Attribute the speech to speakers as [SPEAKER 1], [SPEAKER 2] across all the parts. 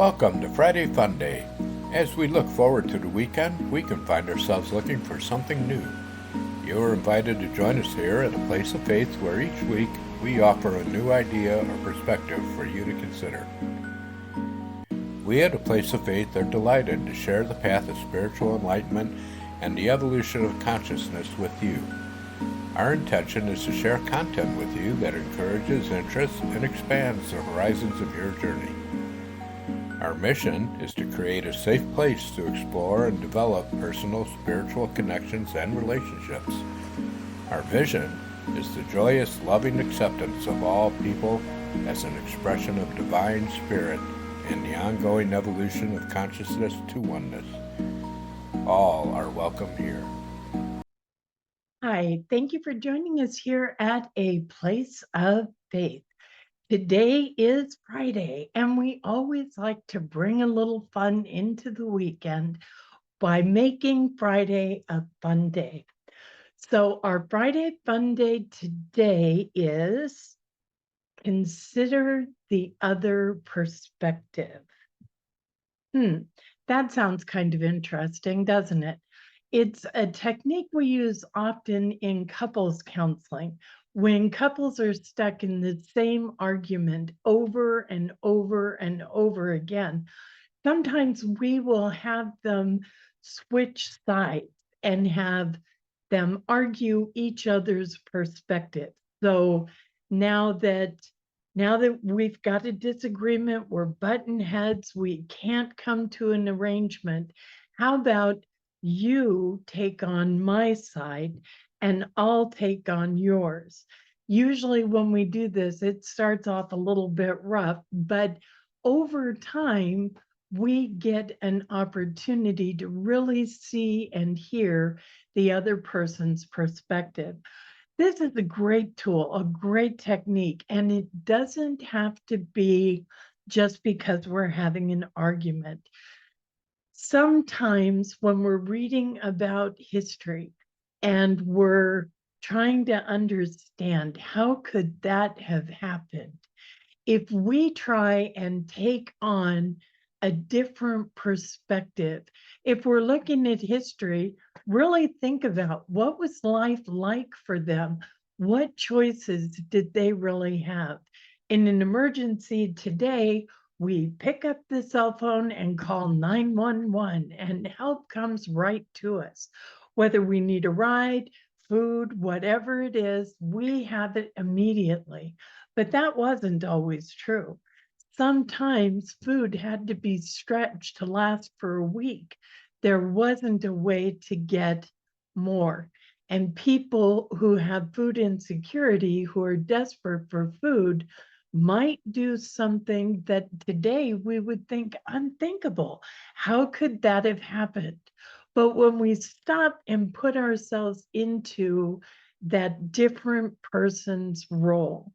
[SPEAKER 1] Welcome to Friday Fun Day. As we look forward to the weekend, we can find ourselves looking for something new. You are invited to join us here at a place of faith where each week we offer a new idea or perspective for you to consider. We at a place of faith are delighted to share the path of spiritual enlightenment and the evolution of consciousness with you. Our intention is to share content with you that encourages interest and expands the horizons of your journey. Our mission is to create a safe place to explore and develop personal spiritual connections and relationships. Our vision is the joyous, loving acceptance of all people as an expression of divine spirit in the ongoing evolution of consciousness to oneness. All are welcome here.
[SPEAKER 2] Hi, thank you for joining us here at A Place of Faith. Today is Friday, and we always like to bring a little fun into the weekend by making Friday a fun day. So our Friday fun day today is consider the other perspective. That sounds kind of interesting, doesn't it? It's a technique we use often in couples counseling when couples are stuck in the same argument over and over and over again. Sometimes we will have them switch sides and have them argue each other's perspective. So now that we've got a disagreement, we're button heads, we can't come to an arrangement. How about you take on my side and I'll take on yours? Usually when we do this, it starts off a little bit rough, but over time, we get an opportunity to really see and hear the other person's perspective. This is a great tool, a great technique, and it doesn't have to be just because we're having an argument. Sometimes when we're reading about history and we're trying to understand how could that have happened, if we try and take on a different perspective, if we're looking at history, really think about what was life like for them? What choices did they really have? In an emergency today, we pick up the cell phone and call 911 and help comes right to us. Whether we need a ride, food, whatever it is, we have it immediately. But that wasn't always true. Sometimes food had to be stretched to last for a week. There wasn't a way to get more. And people who have food insecurity, who are desperate for food, might do something that today we would think unthinkable. How could that have happened? But when we stop and put ourselves into that different person's role,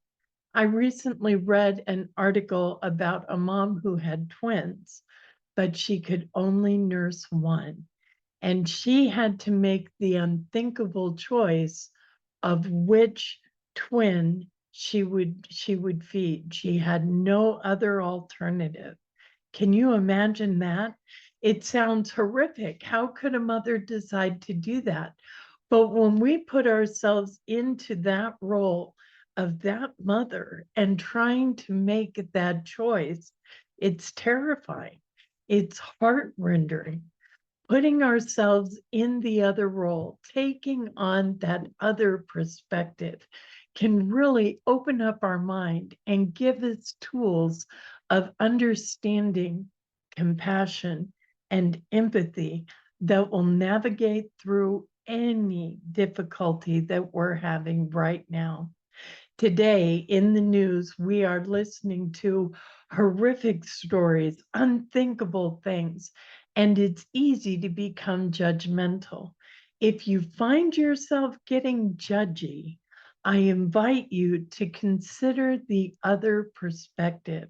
[SPEAKER 2] I recently read an article about a mom who had twins, but she could only nurse one. And she had to make the unthinkable choice of which twin she would feed. She had no other alternative. Can you imagine that? It sounds horrific. How could a mother decide to do that? But when we put ourselves into that role of that mother and trying to make that choice, it's terrifying. It's heart-rending. Putting ourselves in the other role, taking on that other perspective can really open up our mind and give us tools of understanding, compassion, and empathy that will navigate through any difficulty that we're having right now. Today in the news, we are listening to horrific stories, unthinkable things, and it's easy to become judgmental. If you find yourself getting judgy, I invite you to consider the other perspective.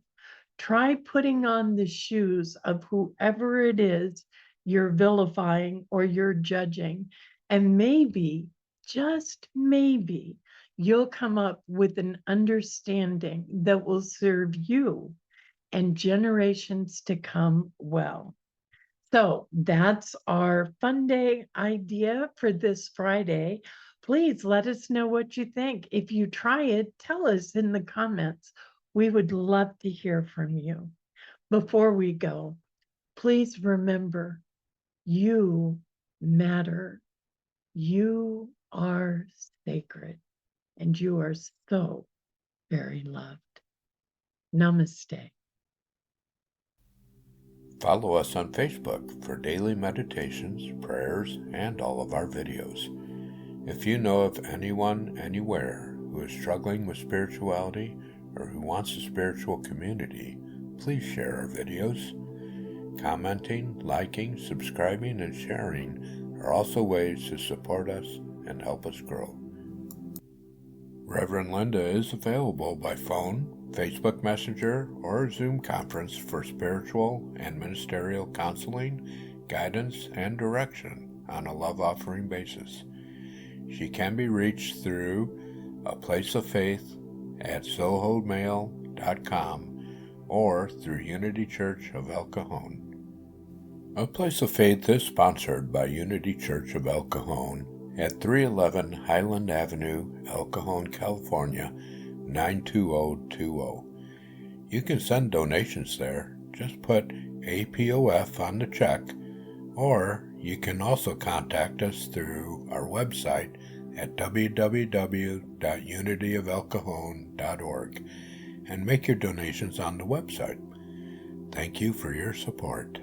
[SPEAKER 2] Try putting on the shoes of whoever it is you're vilifying or you're judging, and maybe, just maybe, you'll come up with an understanding that will serve you and generations to come well. So that's our fun day idea for this Friday. Please let us know what you think. If you try it, tell us in the comments. We would love to hear from you. Before we go, please remember, you matter. You are sacred, and you are so very loved. Namaste.
[SPEAKER 1] Follow us on Facebook for daily meditations, prayers, and all of our videos. If you know of anyone anywhere who is struggling with spirituality or who wants a spiritual community, please share our videos. Commenting, liking, subscribing, and sharing are also ways to support us and help us grow. Reverend Linda is available by phone, Facebook Messenger, or Zoom conference for spiritual and ministerial counseling, guidance, and direction on a love offering basis. She can be reached through A Place of Faith at sohomail.com or through Unity Church of El Cajon. A Place of Faith is sponsored by Unity Church of El Cajon at 311 Highland Avenue, El Cajon, California, 92020. You can send donations there. Just put APOF on the check, or you can also contact us through our website at www.unityofelcajon.org and make your donations on the website. Thank you for your support.